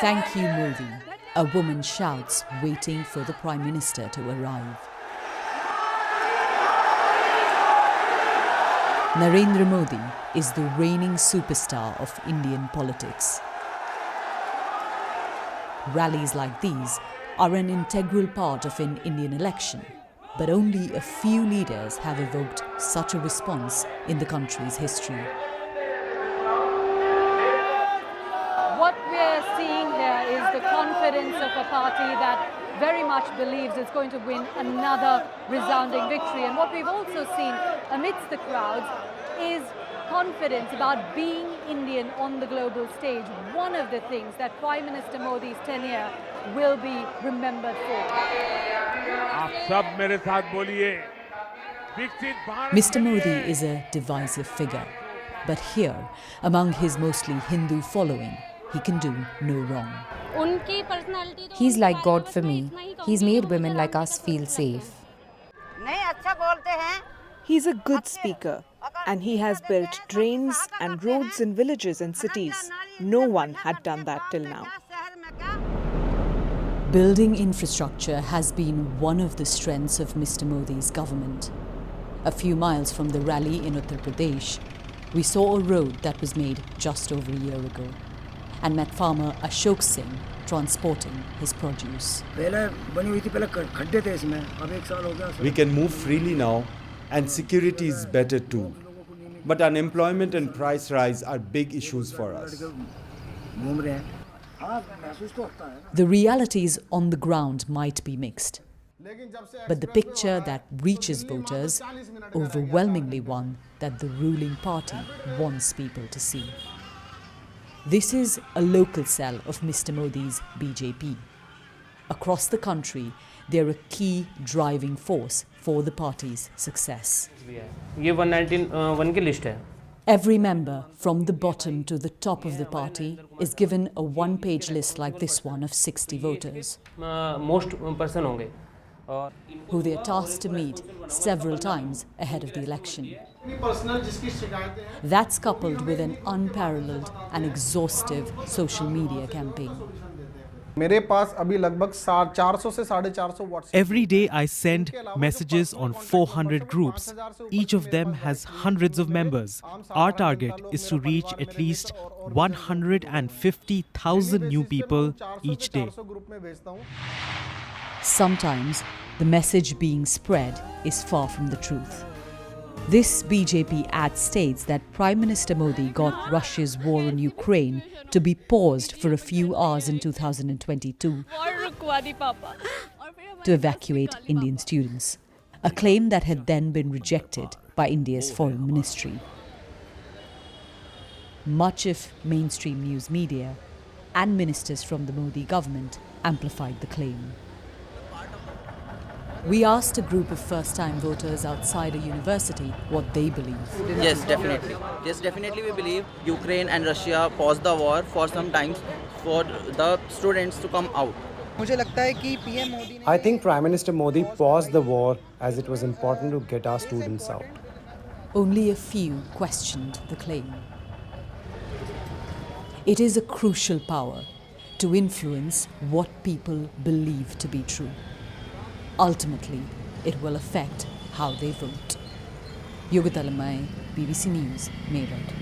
Thank you, Modi, a woman shouts, waiting for the Prime Minister to arrive. Narendra Modi is the reigning superstar of Indian politics. Rallies like these are an integral part of an Indian election, but only a few leaders have evoked such a response in the country's history. What we're seeing here is the confidence of a party that very much believes it's going to win another resounding victory. And what we've also seen amidst the crowds is confidence about being Indian on the global stage. One of the things that Prime Minister Modi's tenure will be remembered for. Mr. Modi is a divisive figure, but here, among his mostly Hindu following, he can do no wrong. He's like God for me. He's made women like us feel safe. He's a good speaker, and he has built drains and roads in villages and cities. No one had done that till now. Building infrastructure has been one of the strengths of Mr. Modi's government. A few miles from the rally in Uttar Pradesh, we saw a road that was made just over a year ago and met farmer Ashok Singh transporting his produce. We can move freely now, and security is better too. But unemployment and price rise are big issues for us. The realities on the ground might be mixed, but the picture that reaches voters overwhelmingly one that the ruling party wants people to see. This is a local cell of Mr. Modi's BJP. Across the country, they're a key driving force for the party's success. ये 191 की list है. Every member, from the bottom to the top of the party, is given a one-page list like this one of 60 voters, Most person होंगे. who they are tasked to meet several times ahead of the election. That's coupled with an unparalleled and exhaustive social media campaign. Every day I send messages on 400 groups. Each of them has hundreds of members. Our target is to reach at least 150,000 new people each day. Sometimes the message being spread is far from the truth. This BJP ad states that Prime Minister Modi got Russia's war in Ukraine to be paused for a few hours in 2022 to evacuate Indian students, a claim that had then been rejected by India's foreign ministry. Much of mainstream news media and ministers from the Modi government amplified the claim. We asked a group of first-time voters outside a university what they believe. Yes, definitely. Yes, definitely we believe Ukraine and Russia paused the war for some time for the students to come out. I think Prime Minister Modi paused the war as it was important to get our students out. Only a few questioned the claim. It is a crucial power to influence what people believe to be true. Ultimately, it will affect how they vote. Yogita Lamai, BBC News, Meerut.